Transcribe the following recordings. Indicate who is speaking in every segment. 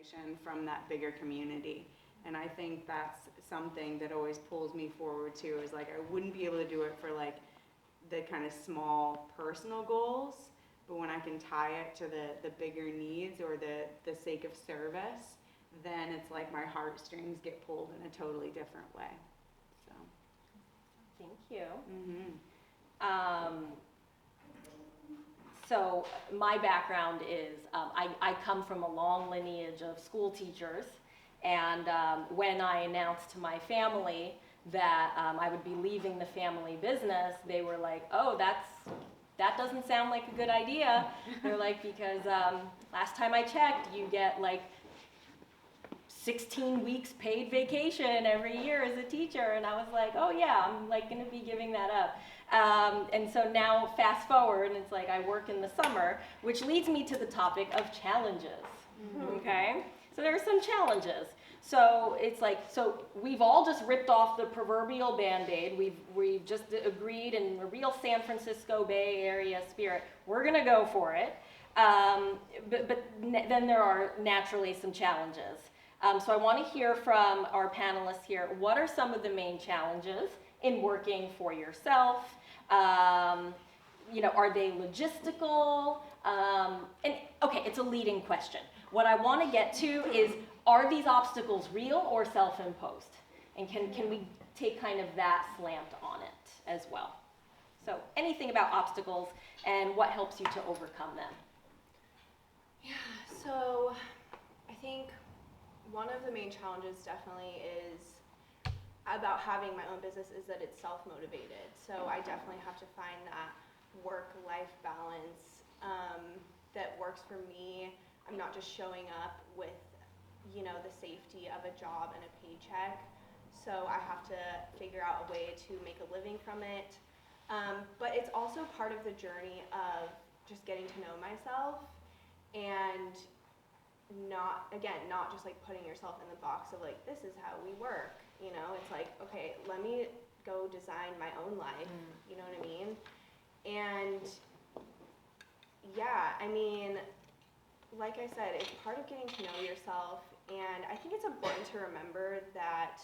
Speaker 1: recognition from that bigger community. And I think that's something that always pulls me forward too, is like, I wouldn't be able to do it for like the kind of small personal goals, but when I can tie it to the bigger needs or the sake of service, then it's like my heartstrings get pulled in a totally different way. So.
Speaker 2: Thank you.
Speaker 1: Mm-hmm.
Speaker 2: So my background is, I come from a long lineage of school teachers, and when I announced to my family that I would be leaving the family business, they were like, oh, that doesn't sound like a good idea. They're like, because last time I checked, you get like 16 weeks paid vacation every year as a teacher. And I was like, oh yeah, I'm like gonna be giving that up. And so now fast forward, and it's like I work in the summer, which leads me to the topic of challenges, okay? So there are some challenges. So it's like, so we've all just ripped off the proverbial Band-Aid. We've just agreed in a real San Francisco Bay Area spirit, we're gonna go for it. But then there are naturally some challenges. So I wanna hear from our panelists here, what are some of the main challenges in working for yourself? You know, are they logistical? And okay, it's a leading question. What I want to get to is, are these obstacles real or self-imposed? And can we take kind of that slant on it as well? So anything about obstacles and what helps you to overcome them?
Speaker 3: Yeah, so I think one of the main challenges definitely is about having my own business is that it's self-motivated. So I definitely have to find that work-life balance that works for me. I'm not just showing up with, you know, the safety of a job and a paycheck. So I have to figure out a way to make a living from it. But it's also part of the journey of just getting to know myself and not just like putting yourself in the box of like, this is how we work. You know, it's like, okay, let me go design my own life. You know what I mean? And yeah, I mean, like I said, it's part of getting to know yourself, and I think it's important to remember that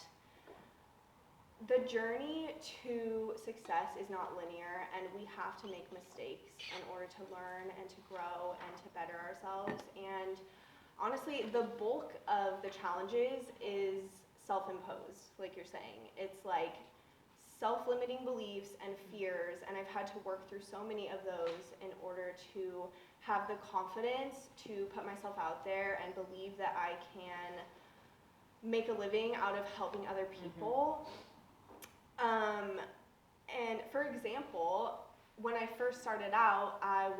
Speaker 3: the journey to success is not linear, and we have to make mistakes in order to learn and to grow and to better ourselves. And honestly, the bulk of the challenges is self-imposed, like you're saying. It's like self-limiting beliefs and fears, and I've had to work through so many of those in order to have the confidence to put myself out there and believe that I can make a living out of helping other people. And for example, when I first started out, I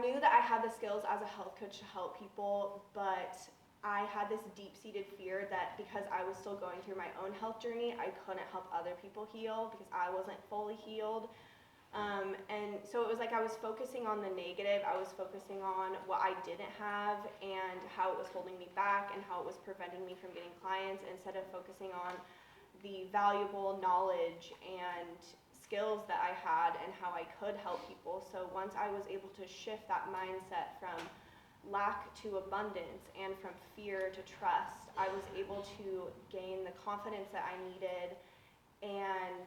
Speaker 3: knew that I had the skills as a health coach to help people, but I had this deep-seated fear that because I was still going through my own health journey, I couldn't help other people heal because I wasn't fully healed. And so it was like I was focusing on the negative, I was focusing on what I didn't have and how it was holding me back and how it was preventing me from getting clients, instead of focusing on the valuable knowledge and skills that I had and how I could help people. So once I was able to shift that mindset from lack to abundance and from fear to trust, I was able to gain the confidence that I needed, and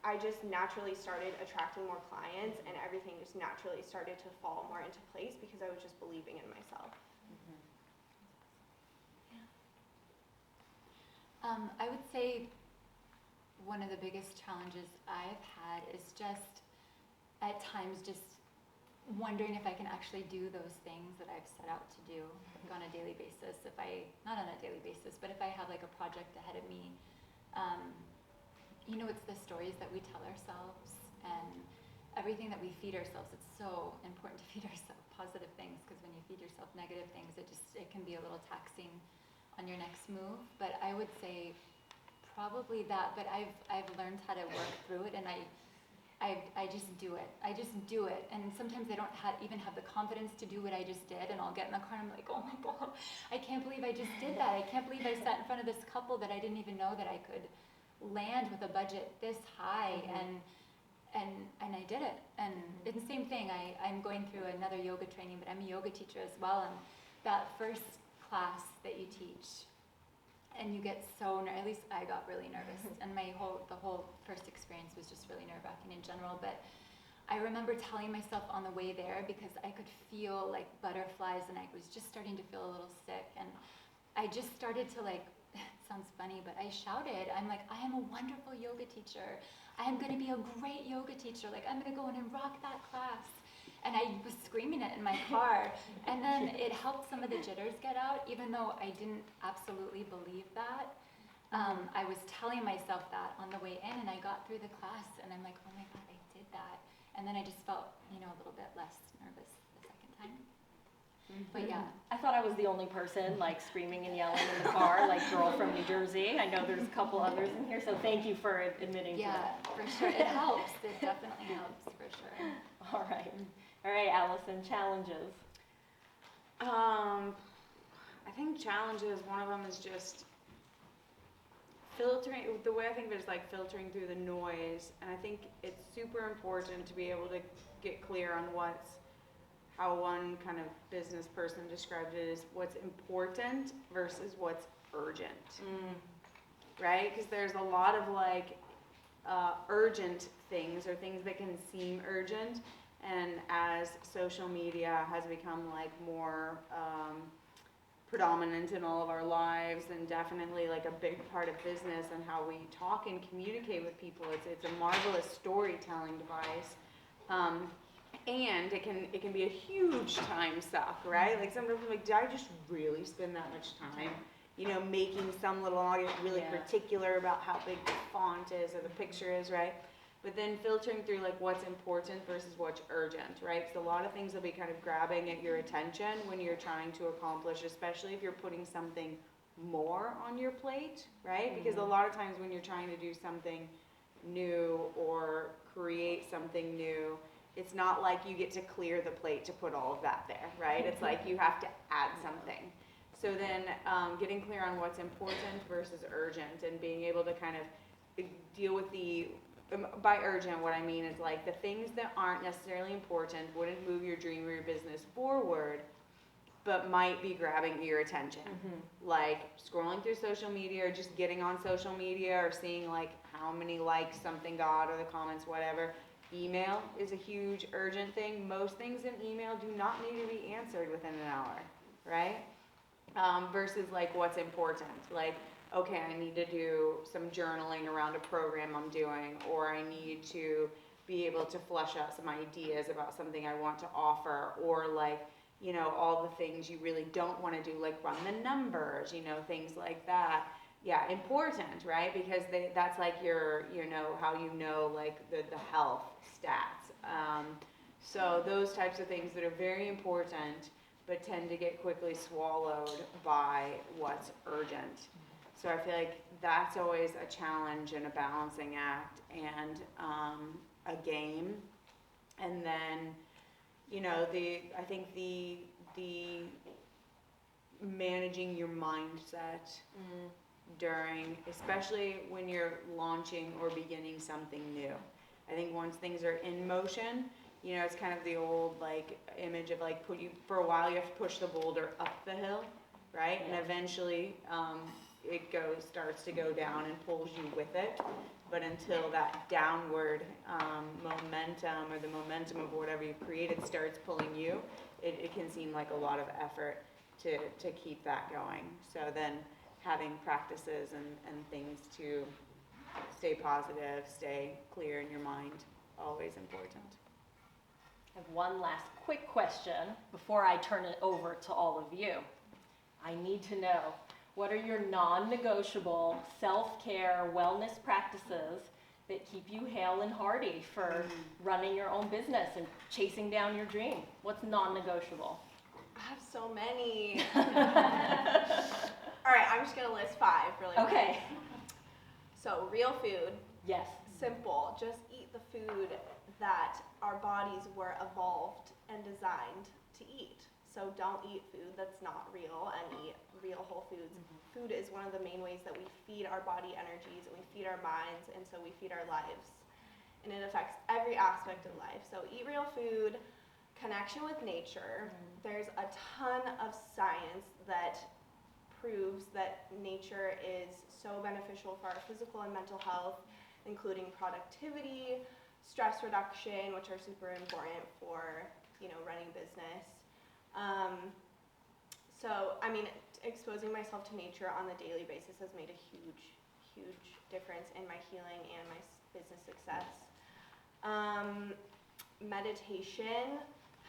Speaker 3: I just naturally started attracting more clients, and everything just naturally started to fall more into place because I was just believing in myself.
Speaker 4: I would say one of the biggest challenges I've had is just at times just wondering if I can actually do those things that I've set out to do on a daily basis. Not on a daily basis, but if I have like a project ahead of me, you know, it's the stories that we tell ourselves and everything that we feed ourselves. It's so important to feed ourselves positive things, because when you feed yourself negative things, it can be a little taxing on your next move. But I would say probably that, but I've learned how to work through it, and I just do it. I just do it. And sometimes I don't even have the confidence to do what I just did, and I'll get in the car and I'm like, oh my God, I can't believe I just did that. I can't believe I sat in front of this couple that I didn't even know that I could land with a budget this high. and I did it. And it's the same thing. I'm going through another yoga training, but I'm a yoga teacher as well. And that first class that you teach, and you get so at least I got really nervous, and the whole first experience was just really nerve-wracking in general. But I remember telling myself on the way there, because I could feel like butterflies, and I was just starting to feel a little sick, and I just started to like, it sounds funny, but I shouted, I'm like, I am a wonderful yoga teacher. I am going to be a great yoga teacher. Like, I'm going to go in and rock that class. And I was screaming it in my car. And then it helped some of the jitters get out, even though I didn't absolutely believe that. I was telling myself that on the way in, and I got through the class, and I'm like, oh my God, I did that. And then I just felt, a little bit less nervous the second time. But yeah.
Speaker 2: I thought I was the only person like screaming and yelling in the car, like girl from New Jersey. I know there's a couple others in here, so thank you for admitting to that.
Speaker 4: Yeah, for sure. It helps. It definitely helps, for sure.
Speaker 2: All right, Allison, challenges.
Speaker 1: I think challenges, one of them is just filtering, the way I think of it is like filtering through the noise, and I think it's super important to be able to get clear on how one kind of business person described it is what's important versus what's urgent, right? Because there's a lot of like urgent things or things that can seem urgent, and as social media has become like more predominant in all of our lives, and definitely like a big part of business and how we talk and communicate with people, it's a marvelous storytelling device. And it can be a huge time suck, right? Like sometimes I'm like, did I just really spend that much time, making some little, I'll get really particular about how big the font is or the picture is, right? But then filtering through like what's important versus what's urgent, right? Because a lot of things will be kind of grabbing at your attention when you're trying to accomplish, especially if you're putting something more on your plate, right? Because a lot of times when you're trying to do something new or create something new, it's not like you get to clear the plate to put all of that there, right? It's like you have to add something. So then getting clear on what's important versus urgent, and being able to kind of deal with by urgent, what I mean is like the things that aren't necessarily important, wouldn't move your dream or your business forward, but might be grabbing your attention. Like scrolling through social media, or just getting on social media, or seeing like how many likes something got, or the comments, whatever. Email is a huge urgent thing. Most things in email do not need to be answered within an hour, right? Versus like what's important. Like, okay, I need to do some journaling around a program I'm doing, or I need to be able to flesh out some ideas about something I want to offer, or like, all the things you really don't want to do, like run the numbers, things like that. Yeah, important, right? Because that's like your, how like the health stats. So those types of things that are very important, but tend to get quickly swallowed by what's urgent. So I feel like that's always a challenge and a balancing act, and a game. And then, I think the managing your mindset during, especially when you're launching or beginning something new. I think once things are in motion, it's kind of the old like image of like for a while you have to push the boulder up the hill, right? And eventually it starts to go down and pulls you with it. But until that downward momentum, or the momentum of whatever you've created, starts pulling you, it can seem like a lot of effort to keep that going. So then having practices and things to stay positive, stay clear in your mind, always important.
Speaker 2: I have one last quick question before I turn it over to all of you. I need to know, what are your non-negotiable self-care wellness practices that keep you hale and hearty for running your own business and chasing down your dream? What's non-negotiable?
Speaker 3: I have so many. All right, I'm just gonna list 5 really quick.
Speaker 2: Okay.
Speaker 3: So real food.
Speaker 2: Yes.
Speaker 3: Simple. Just eat the food that our bodies were evolved and designed to eat. So don't eat food that's not real, and eat real whole foods. Food is one of the main ways that we feed our body energies, and we feed our minds, and so we feed our lives. and it affects every aspect of life. So eat real food, connection with nature. There's a ton of science that proves that nature is so beneficial for our physical and mental health, including productivity, stress reduction, which are super important for, running business. So, I mean, exposing myself to nature on a daily basis has made a huge, huge difference in my healing and my business success. Meditation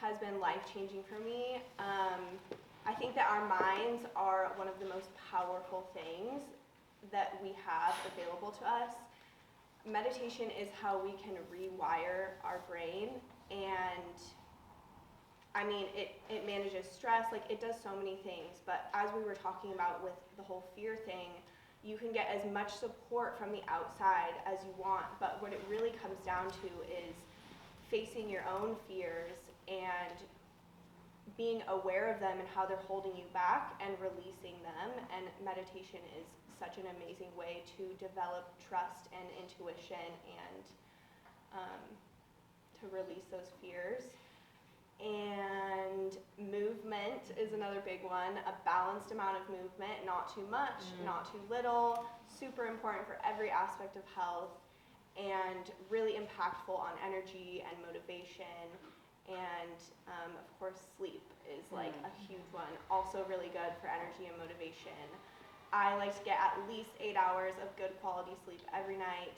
Speaker 3: has been life-changing for me. I think that our minds are one of the most powerful things that we have available to us. Meditation is how we can rewire our brain, and I mean, it manages stress, like it does so many things, but as we were talking about with the whole fear thing, you can get as much support from the outside as you want, but what it really comes down to is facing your own fears and being aware of them and how they're holding you back and releasing them. And meditation is such an amazing way to develop trust and intuition and to release those fears. And movement is another big one. A balanced amount of movement, not too much, not too little, super important for every aspect of health, and really impactful on energy and motivation. And of course, sleep is like a huge one, also really good for energy and motivation. I like to get at least 8 hours of good quality sleep every night.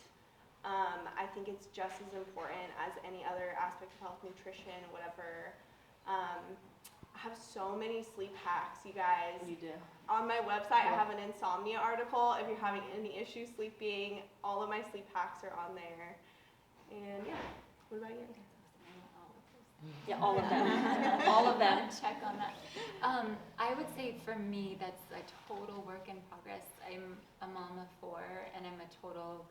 Speaker 3: I think it's just as important as any other aspect of health, nutrition, whatever. I have so many sleep hacks, you guys.
Speaker 2: You do.
Speaker 3: On my website, I have an insomnia article. If you're having any issues sleeping, all of my sleep hacks are on there. And yeah, what about you?
Speaker 2: Yeah, all of them. All of them.
Speaker 4: Check on that. I would say for me, that's a total work in progress. I'm a mom of 4, and I'm a total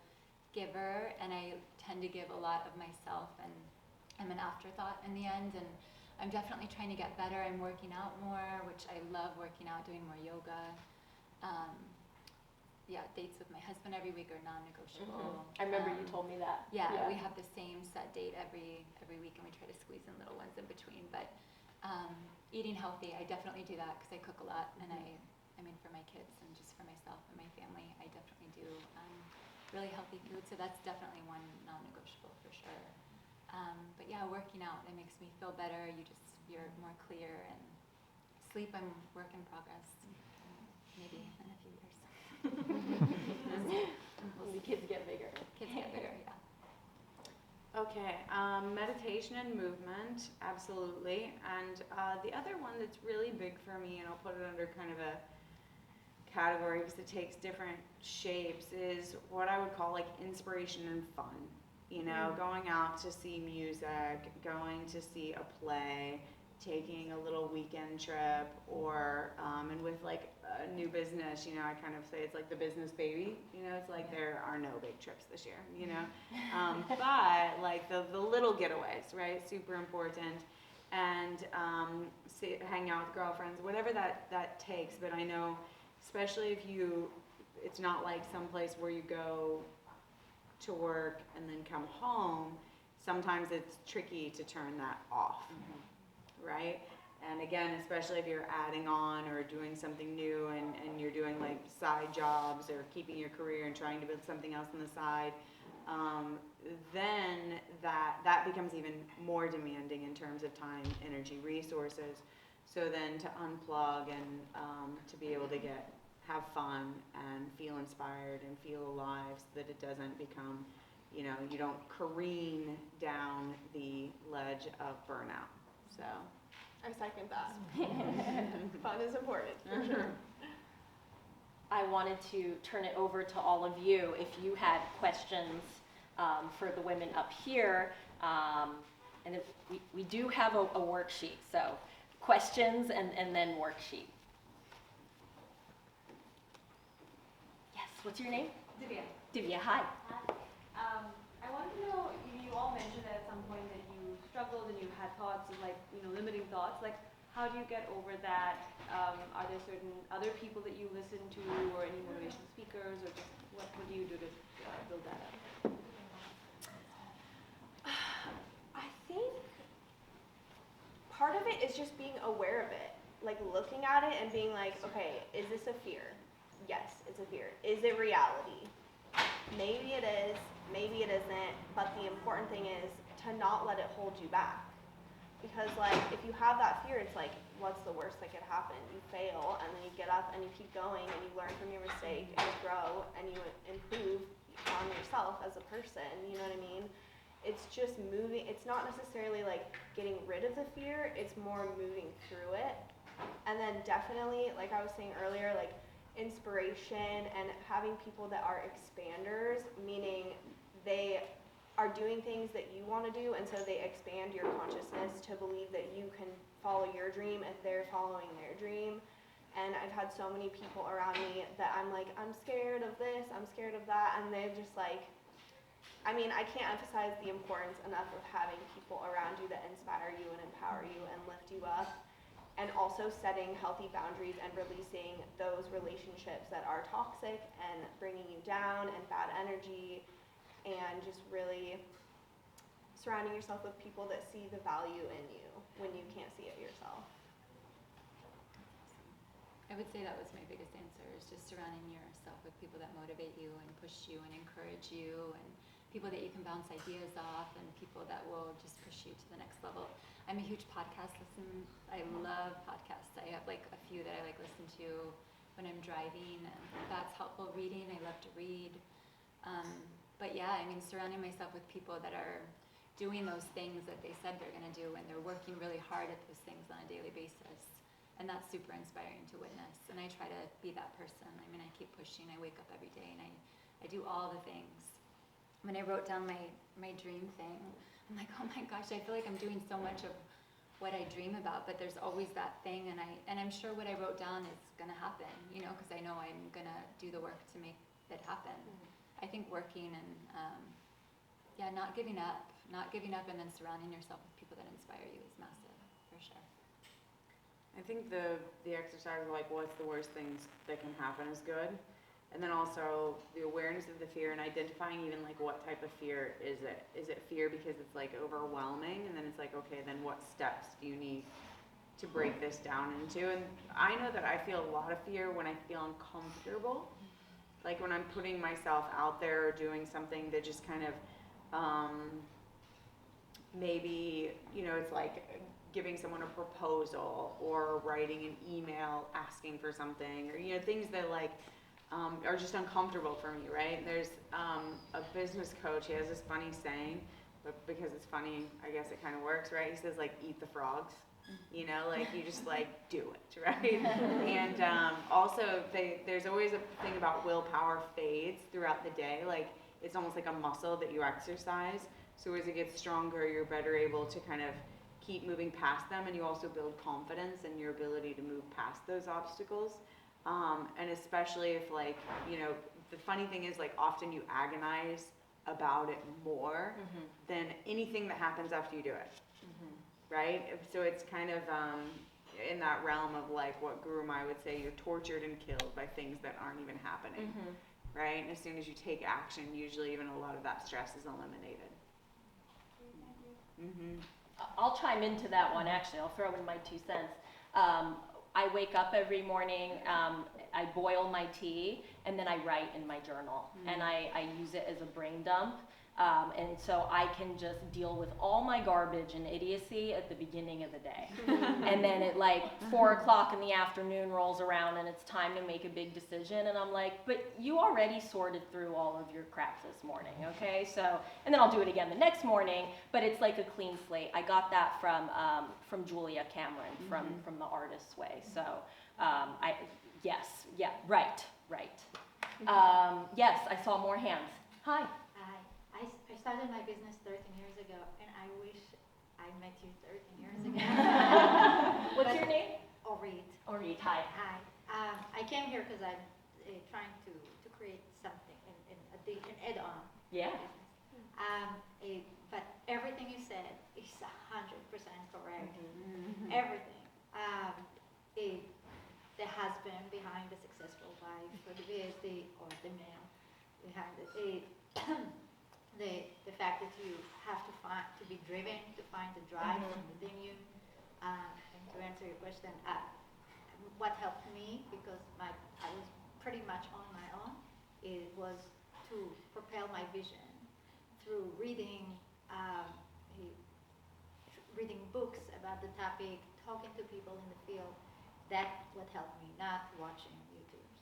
Speaker 4: giver, and I tend to give a lot of myself, and I'm an afterthought in the end, and I'm definitely trying to get better. I'm working out more, which I love working out, doing more yoga. Dates with my husband every week are non-negotiable.
Speaker 2: I remember you told me that.
Speaker 4: Yeah, we have the same set date every week, and we try to squeeze in little ones in between. But eating healthy, I definitely do that because I cook a lot, and I mean for my kids and just for myself and my family, I definitely do really healthy food. So that's definitely one non-negotiable for sure. But yeah, working out, it makes me feel better. You're more clear, and sleep, I'm work in progress. Maybe in a few years.
Speaker 2: When the kids get bigger.
Speaker 4: Kids get bigger, yeah.
Speaker 1: Okay, meditation and movement, absolutely. And the other one that's really big for me, and I'll put it under kind of a category because it takes different shapes, is what I would call like inspiration and fun. Going out to see music, going to see a play, taking a little weekend trip, or and with like a new business, I kind of say it's like the business baby. It's like there are no big trips this year. But like the little getaways, right? Super important, and hang out with girlfriends, whatever that takes. But I know, especially if it's not like someplace where you go to work and then come home. Sometimes it's tricky to turn that off. Right? And again, especially if you're adding on or doing something new and you're doing like side jobs or keeping your career and trying to build something else on the side, then that becomes even more demanding in terms of time, energy, resources. So then to unplug and to be able to have fun and feel inspired and feel alive so that it doesn't become, you don't careen down the ledge of burnout. So
Speaker 3: I second that. Fun is important, for sure.
Speaker 2: I wanted to turn it over to all of you if you had questions for the women up here. And if we do have a worksheet, so questions and then worksheet. Yes, what's your name?
Speaker 5: Divya.
Speaker 2: Divya, hi.
Speaker 5: I wanted to know, you all mentioned at some point that you struggled and you had thoughts of limiting thoughts. Like, how do you get over that? Are there certain other people that you listen to, or any motivational speakers, or just what do you do to build that up?
Speaker 3: part of it is just being aware of it, like looking at it and being like, okay, is this a fear? Yes, it's a fear. Is it reality? Maybe it is, maybe it isn't, but the important thing is to not let it hold you back. Because like, if you have that fear, it's like, what's the worst that could happen? You fail, and then you get up and you keep going, and you learn from your mistake, and you grow, and you improve on yourself as a person, you know what I mean? It's just moving, it's not necessarily like getting rid of the fear, it's more moving through it. And then definitely, like I was saying earlier, like inspiration and having people that are expanders, meaning they are doing things that you want to do, and so they expand your consciousness to believe that you can follow your dream if they're following their dream. And I've had so many people around me that I'm like, I'm scared of this, I'm scared of that, and they're just like, I mean, I can't emphasize the importance enough of having people around you that inspire you and empower you and lift you up, and also setting healthy boundaries and releasing those relationships that are toxic and bringing you down and bad energy, and just really surrounding yourself with people that see the value in you when you can't see it yourself.
Speaker 4: I would say that was my biggest answer, is just surrounding yourself with people that motivate you and push you and encourage you, and people that you can bounce ideas off, and people that will just push you to the next level. I'm a huge podcast listener. I love podcasts. I have like a few that I like listen to when I'm driving, and that's helpful. Reading, I love to read. But yeah, I mean, surrounding myself with people that are doing those things that they said they're going to do, and they're working really hard at those things on a daily basis. And that's super inspiring to witness. And I try to be that person. I mean, I keep pushing. I wake up every day, and I do all the things. When I wrote down my dream thing, I'm like, oh my gosh, I feel like I'm doing so much of what I dream about, but there's always that thing, and I'm sure what I wrote down is going to happen, you know, because I know I'm going to do the work to make it happen. I think working and, not giving up, and then surrounding yourself with people that inspire you is massive, for sure.
Speaker 1: I think the exercise of like what's the worst things that can happen is good. And then also the awareness of the fear and identifying even like what type of fear is it? Is it fear because it's like overwhelming? And then it's like, okay, then what steps do you need to break this down into? And I know that I feel a lot of fear when I feel uncomfortable. Like when I'm putting myself out there or doing something that just kind of, maybe, you know, it's like giving someone a proposal or writing an email asking for something, or, you know, things that like, are just uncomfortable for me, right? There's a business coach, he has this funny saying, but because it's funny, I guess it kind of works, right? He says like, eat the frogs. You know, like you just like do it, right? And also there's always a thing about willpower fades throughout the day. Like it's almost like a muscle that you exercise. So as it gets stronger, you're better able to kind of keep moving past them, and you also build confidence in your ability to move past those obstacles. And especially if like, you know, the funny thing is like often you agonize about it more than anything that happens after you do it. Right? So it's kind of in that realm of like what Guru Mai would say, you're tortured and killed by things that aren't even happening. Right? And as soon as you take action, usually even a lot of that stress is eliminated.
Speaker 2: I'll chime into that one, actually. I'll throw in my 2 cents. I wake up every morning, I boil my tea, and then I write in my journal. And I use it as a brain dump. And so I can just deal with all my garbage and idiocy at the beginning of the day. And then at like 4 o'clock in the afternoon rolls around and it's time to make a big decision. And I'm like, but you already sorted through all of your crap this morning, okay? So, and then I'll do it again the next morning, but it's like a clean slate. I got that from Julia Cameron, from The Artist's Way. So, right. Yes, I saw more hands. Hi.
Speaker 6: I started my business 13 years ago, and I wish I met you 13 years ago.
Speaker 2: What's your name?
Speaker 6: Orit.
Speaker 2: Orit, hi.
Speaker 6: Hi. I came here because I'm trying to create something, an add-on.
Speaker 2: Yeah.
Speaker 6: But everything you said is 100% correct. Everything. The husband behind the successful wife, or the male behind it. The fact that you have to be driven to find the drive from within you, And to answer your question, what helped me, because I was pretty much on my own, it was to propel my vision through reading books about the topic, talking to people in the field. That's what helped me, not watching YouTubes.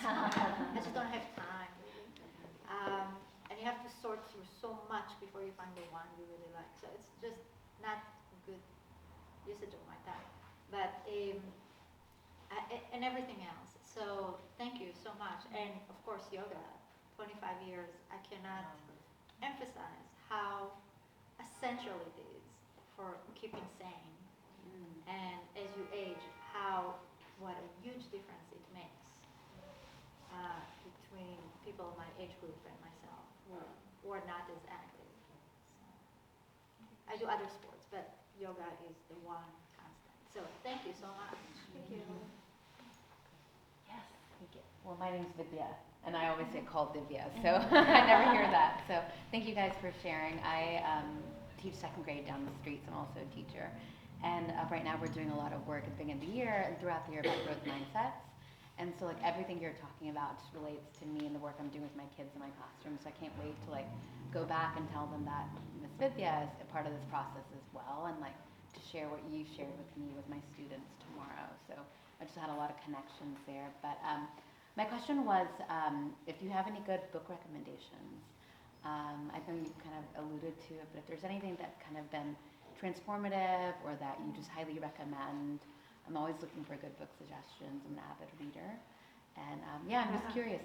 Speaker 6: I just don't have time, really. And you have to sort through so much before you find the one you really like. So it's just not good usage of my time. But and everything else. So thank you so much. And of course, yoga. 25 years. I cannot emphasize how essential it is for keeping sane. And as you age, what a huge difference it makes between people in my age group and myself who are not as active. So, I do other sports, but yoga is the one constant. So thank you so much.
Speaker 3: Thank you.
Speaker 2: Yes.
Speaker 7: Thank you. Well, my name's Vidya, and I always get called Divya, so I never hear that. So thank you guys for sharing. I teach second grade down the street, so I'm also a teacher. And right now we're doing a lot of work at the beginning of the year and throughout the year about growth mindsets. And so like everything you're talking about just relates to me and the work I'm doing with my kids in my classroom. So I can't wait to like go back and tell them that Miss Vidya is a part of this process as well, and like to share what you shared with me with my students tomorrow. So I just had a lot of connections there. But my question was if you have any good book recommendations. I know you kind of alluded to it, but if there's anything that's kind of been transformative or that you just highly recommend. I'm always looking for good book suggestions. I'm an avid reader. And yeah, I'm just curious.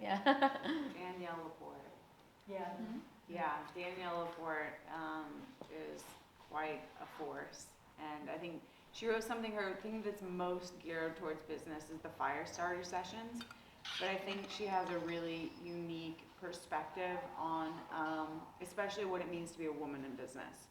Speaker 7: Yeah.
Speaker 1: Danielle Laporte.
Speaker 2: Yeah.
Speaker 1: Yeah, Danielle Laporte is quite a force. And I think she wrote something, her thing that's most geared towards business is the fire starter sessions. But I think she has a really unique perspective on especially what it means to be a woman in business.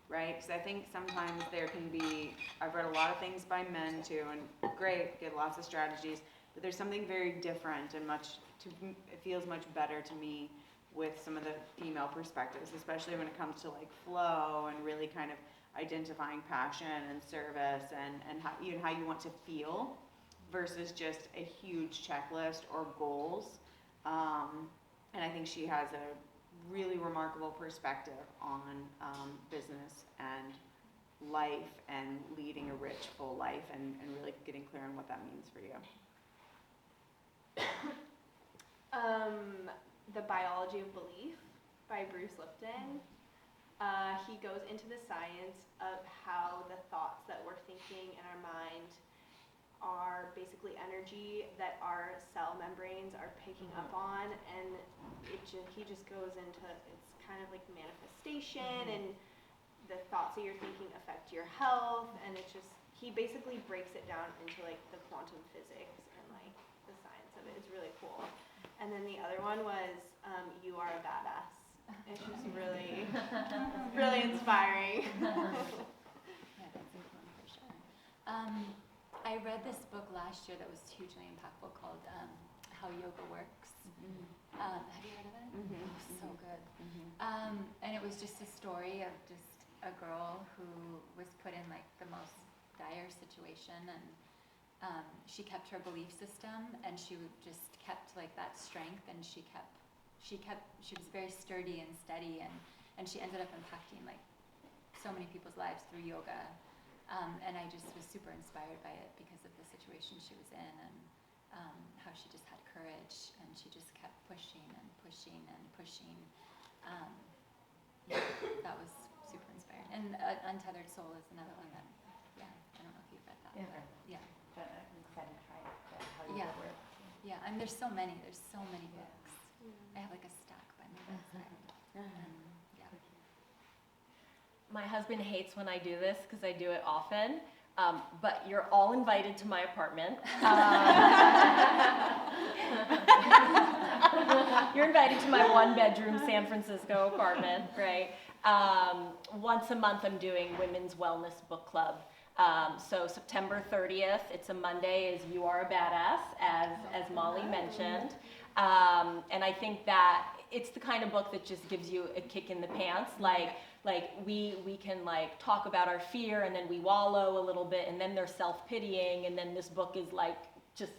Speaker 1: Right? Because I think sometimes there can be, I've read a lot of things by men too, and great, get lots of strategies, but there's something very different and it feels much better to me with some of the female perspectives, especially when it comes to like flow and really kind of identifying passion and service and how, even how you want to feel versus just a huge checklist or goals. And I think she has a really remarkable perspective on business and life and leading a rich, full life and really getting clear on what that means for you.
Speaker 3: The Biology of Belief by Bruce Lipton. He goes into the science of how the thoughts that we're thinking in our mind are basically energy that our cell membranes are picking up on, and he just goes into, it's kind of like manifestation, and the thoughts that you're thinking affect your health, and he basically breaks it down into like the quantum physics and like the science of it. It's really cool. And then the other one was You Are a Badass. It's just really, really inspiring.
Speaker 4: Yeah, that's important for sure. I read this book last year that was hugely impactful called How Yoga Works. Have you heard of it? It was so good. And it was just a story of just a girl who was put in like the most dire situation, and she kept her belief system, and she just kept like that strength, and she was very sturdy and steady, and she ended up impacting like so many people's lives through yoga. And I just was super inspired by it because of the situation she was in, and how she just had courage, and she just kept pushing and pushing and pushing. Yeah, that was super inspiring. And Untethered Soul is another one that, I don't know if you've read that.
Speaker 7: Yeah.
Speaker 4: But yeah.
Speaker 7: But I'm excited to try it. How you
Speaker 4: Yeah.
Speaker 7: work.
Speaker 4: Yeah, and there's so many books. I have like a stack by my bedside. Yeah.
Speaker 2: My husband hates when I do this because I do it often, but you're all invited to my apartment. You're invited to my one-bedroom San Francisco apartment, right? Once a month I'm doing Women's Wellness Book Club. So September 30th, it's a Monday, is You Are a Badass, as Molly mentioned. And I think that it's the kind of book that just gives you a kick in the pants, like like we can like talk about our fear and then we wallow a little bit and then they're self-pitying and then this book is like just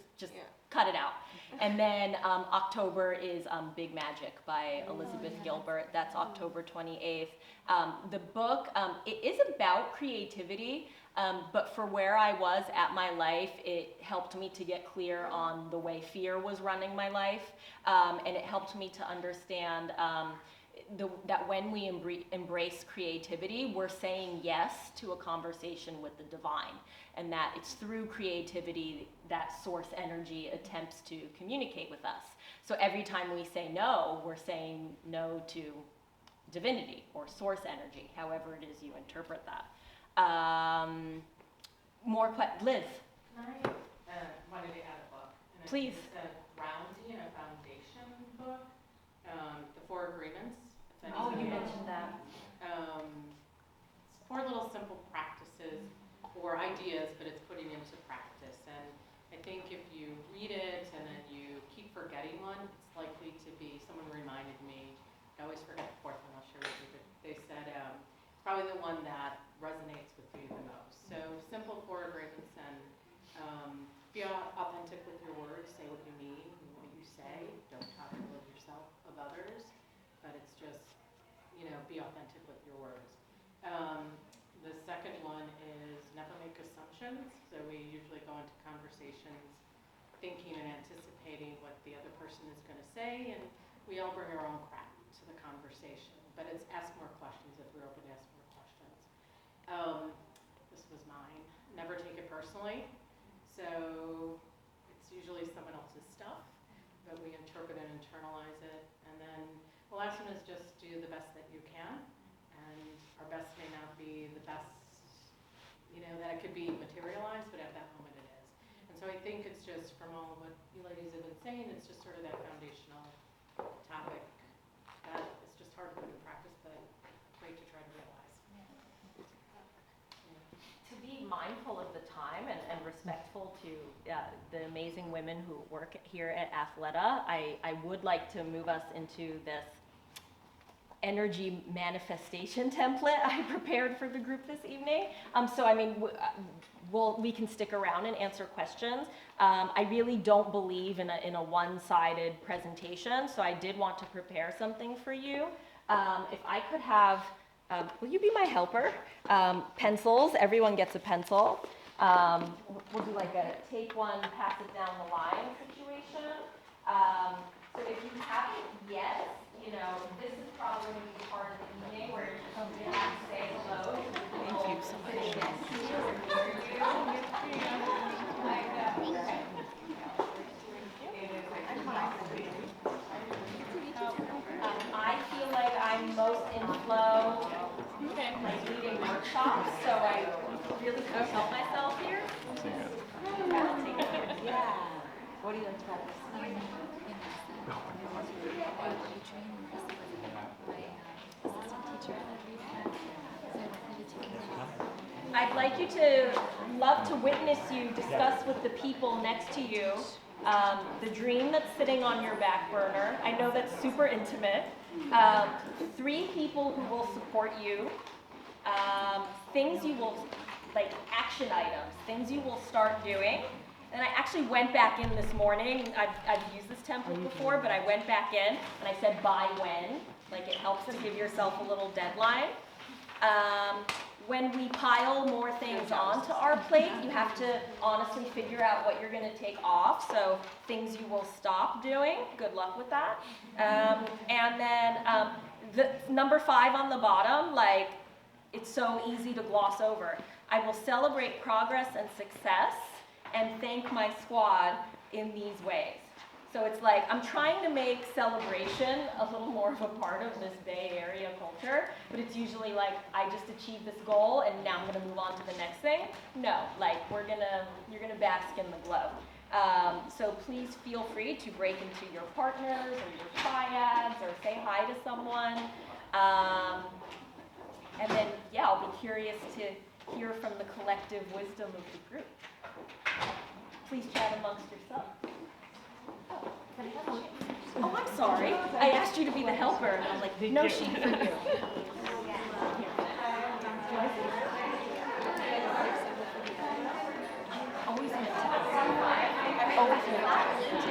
Speaker 2: cut it out. And then October is Big Magic by Elizabeth Gilbert. That's October 28th. The book, it is about creativity, but for where I was at my life, it helped me to get clear on the way fear was running my life, and it helped me to understand that when we embrace creativity, we're saying yes to a conversation with the divine, and that it's through creativity that source energy attempts to communicate with us. So every time we say no, we're saying no to divinity or source energy, however it is you interpret that. Liz.
Speaker 8: I wanted to add a book. And
Speaker 2: Please.
Speaker 8: It's a grounding and a foundation book, The Four Agreements.
Speaker 2: Oh, you mentioned that.
Speaker 8: It's 4 little simple practices or ideas, but it's putting into practice. And I think if you read it and then you keep forgetting one, it's likely to be, someone reminded me, I always forget the 4th one, I'll share with you, but they said it's probably the one that resonates with you the most. So simple 4 agreements, and be authentic with your words, say what you mean and what you say. Don't talk ill of yourself, of others, but it's just, be authentic with your words. The second one is never make assumptions. So we usually go into conversations thinking and anticipating what the other person is going to say, and we all bring our own crap to the conversation. But it's ask more questions if we're open to ask more questions. This was mine. Never take it personally. So it's usually someone else's stuff, but we interpret and internalize it. And then the last one is just do the best that you can. And our best may not be the best, that it could be materialized, but at that moment it is. And so I think it's just from all of what you ladies have been saying, it's just sort of that foundational topic that it's just hard to put in practice, but great to try to realize.
Speaker 2: To be mindful of the time and respectful to the amazing women who work here at Athleta, I would like to move us into this energy manifestation template I prepared for the group this evening. We can stick around and answer questions. I really don't believe in a one-sided presentation, so I did want to prepare something for you. If I could have, will you be my helper? Pencils, everyone gets a pencil. We'll do like a take one, pass it down the line situation. So if you haven't yet, this is probably going to be part of the evening where you have to say hello. Thank you so much. I feel like I'm most in flow, like leading workshops, so I really can help myself here. Yeah. What do you like to practice? I'd like you to love to witness you discuss with the people next to you the dream that's sitting on your back burner. I know that's super intimate. 3 people who will support you. Things you will, like action items, things you will start doing. And I actually went back in this morning. I've used this template before, but I went back in and I said by when. Like it helps to give yourself a little deadline. When we pile more things onto our plate, you have to honestly figure out what you're going to take off. So things you will stop doing. Good luck with that. And then the number 5 on the bottom, like it's so easy to gloss over. I will celebrate progress and success and thank my squad in these ways. So it's like, I'm trying to make celebration a little more of a part of this Bay Area culture, but it's usually like, I just achieved this goal and now I'm gonna move on to the next thing. No, like you're gonna bask in the glow. So please feel free to break into your partners or your triads or say hi to someone. And then, yeah, I'll be curious to hear from the collective wisdom of the group. Please chat amongst yourselves. Oh, I'm sorry. I asked you to be the helper, and I'm like, no sheet for you. over to you.